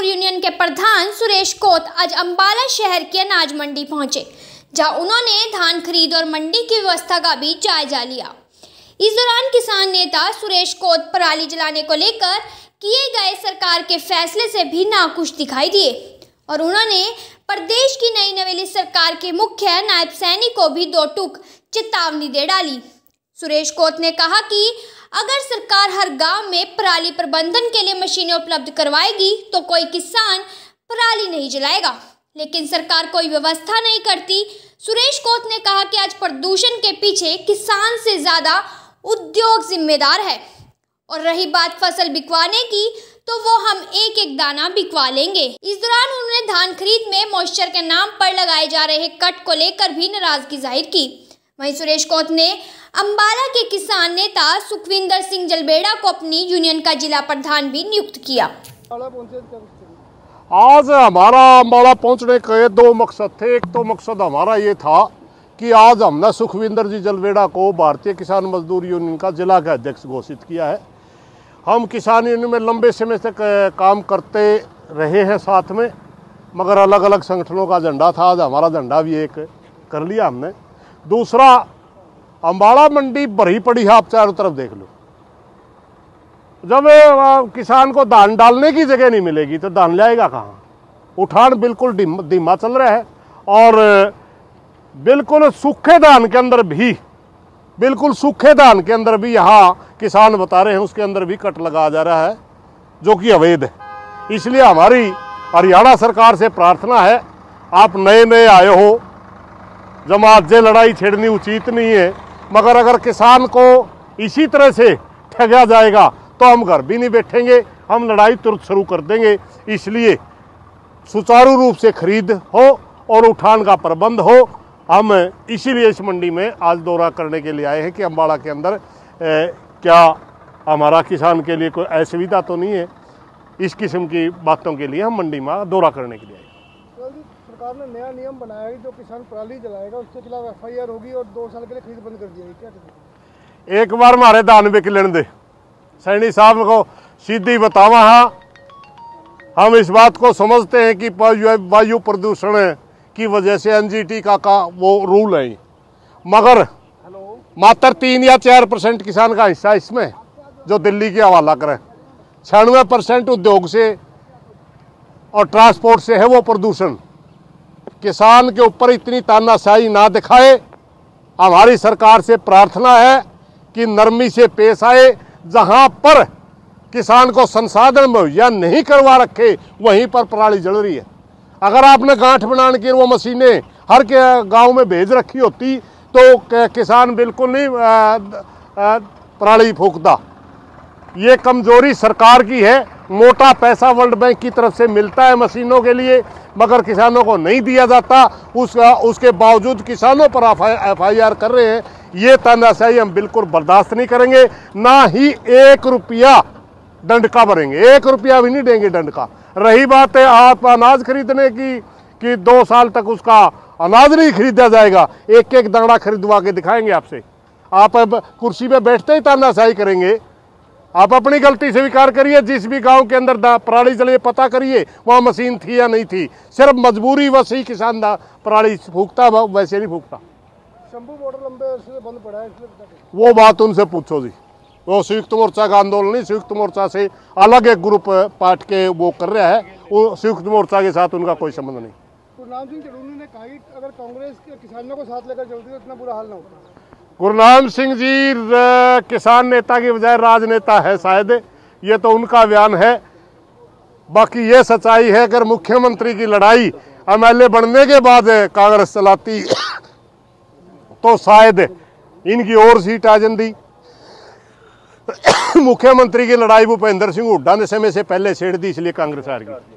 मजदूर यूनियन के प्रधान सुरेश कोत आज अंबाला शहर की अनाज मंडी पहुंचे, जहां उन्होंने धान खरीद और मंडी की व्यवस्था का भी जायजा लिया। इस दौरान किसान नेता सुरेश कोत पराली जलाने को लेकर किए गए सरकार के फैसले से भी नाखुश दिखाई दिए और उन्होंने प्रदेश की नई नवेली सरकार के मुख्य नायब सैनी को भी दो टूक चेतावनी दे डाली। सुरेश कोत ने कहा कि अगर सरकार हर गांव में पराली प्रबंधन के लिए मशीनें उपलब्ध करवाएगी तो कोई किसान पराली नहीं जलाएगा, लेकिन सरकार कोई व्यवस्था नहीं करती। सुरेश कोत ने कहा कि आज प्रदूषण के पीछे किसान से ज्यादा उद्योग जिम्मेदार है और रही बात फसल बिकवाने की तो वो हम एक एक दाना बिकवा लेंगे। इस दौरान उन्होंने धान खरीद में मॉइस्चर के नाम पर लगाए जा रहे कट को लेकर भी नाराजगी जाहिर की। वहीं सुरेश कोत ने अंबाला के किसान नेता सुखविंदर सिंह जलबेड़ा को अपनी यूनियन का जिला प्रधान भी नियुक्त किया। आज हमारा अंबाला पहुंचने के दो मकसद थे। एक तो मकसद हमारा ये था कि आज हमने सुखविंदर जी जलबेड़ा को भारतीय किसान मजदूर यूनियन का जिला का अध्यक्ष घोषित किया है। हम किसान यूनियन में लंबे समय से काम करते रहे हैं साथ में, मगर अलग अलग संगठनों का झंडा था। आज हमारा झंडा भी एक कर लिया हमने। दूसरा, अंबाला मंडी भरी पड़ी है, आप चारों तरफ देख लो। जब किसान को धान डालने की जगह नहीं मिलेगी तो धान लाएगा कहाँ? उठान बिल्कुल धीमा चल रहा है और बिल्कुल सूखे धान के अंदर भी यहाँ किसान बता रहे हैं उसके अंदर भी कट लगाया जा रहा है, जो कि अवैध है। इसलिए हमारी हरियाणा सरकार से प्रार्थना है, आप नए नए आए हो, जमात से लड़ाई छेड़नी उचित नहीं है, मगर अगर किसान को इसी तरह से ठगा जाएगा तो हम घर भी नहीं बैठेंगे, हम लड़ाई तुरंत शुरू कर देंगे। इसलिए सुचारू रूप से खरीद हो और उठान का प्रबंध हो। हम इसीलिए इस मंडी में आज दौरा करने के लिए आए हैं कि अंबाला के अंदर क्या हमारा किसान के लिए कोई असुविधा तो नहीं है। इस किस्म की बातों के लिए हम मंडी में दौरा करने के लिए आए। सरकार ने नया नियम बनाया है, जो किसान पराली जलाएगा उसके खिलाफ FIR होगी और 2 साल के लिए खरीद बंद कर दी है। क्या एक बार हमारे दान बिक लेने दे, सैनी साहब को सीधी बतावा। हाँ, हम इस बात को समझते हैं कि वायु प्रदूषण की वजह से NGT का वो रूल है, मगर मात्र 3 या 4% किसान का हिस्सा इसमें जो दिल्ली के हवाला करें। 96% उद्योग से और ट्रांसपोर्ट से है वो प्रदूषण। किसान के ऊपर इतनी तानाशाही ना दिखाए। हमारी सरकार से प्रार्थना है कि नरमी से पेश आए। जहां पर किसान को संसाधन मुहैया नहीं करवा रखे वहीं पर पराली जल रही है। अगर आपने गांठ बनाने की वो मशीनें हर के गांव में भेज रखी होती तो किसान बिल्कुल नहीं पराली फूकता। ये कमजोरी सरकार की है। मोटा पैसा वर्ल्ड बैंक की तरफ से मिलता है मशीनों के लिए, मगर किसानों को नहीं दिया जाता। उसके बावजूद किसानों पर FIR कर रहे हैं। ये तानाशाही हम बिल्कुल बर्दाश्त नहीं करेंगे। ना ही 1 रुपया दंड का भरेंगे, 1 रुपया भी नहीं देंगे दंड का। रही बात है आप अनाज खरीदने की कि 2 साल तक उसका अनाज नहीं खरीदा जाएगा, एक एक दाना खरीदवा के दिखाएंगे आपसे। आप अब कुर्सी पे बैठते ही तानाशाही करेंगे। आप अपनी गलती स्वीकार करिए। जिस भी गांव के अंदर पराली जले पता करिए वहाँ मशीन थी या नहीं थी। सिर्फ मजबूरी वश ही किसान पराली फूकता, वैसे नहीं फूकता। शंभू बॉर्डर लंबे अरसे से बंद पड़ा है, वो बात उनसे पूछो जी। वो संयुक्त मोर्चा का आंदोलन नहीं, संयुक्त मोर्चा से अलग एक ग्रुप पार्ट के वो कर रहा है। वो संयुक्त मोर्चा के साथ उनका कोई संबंध नहीं। गुरनाम सिंह चढ़ूनी ने कहा कि अगर कांग्रेस के किसानों को साथ लेकर चलती तो इतना बुरा हाल ना होता। गुरनाम सिंह जी किसान नेता की बजाय राजनेता है शायद, ये तो उनका बयान है। बाकी ये सच्चाई है अगर मुख्यमंत्री की लड़ाई MLA बनने के बाद कांग्रेस चलाती तो शायद इनकी और सीट आ जाती। मुख्यमंत्री की लड़ाई भूपेंद्र सिंह हुड्डा ने समय से पहले छेड़ दी, इसलिए कांग्रेस हार गई।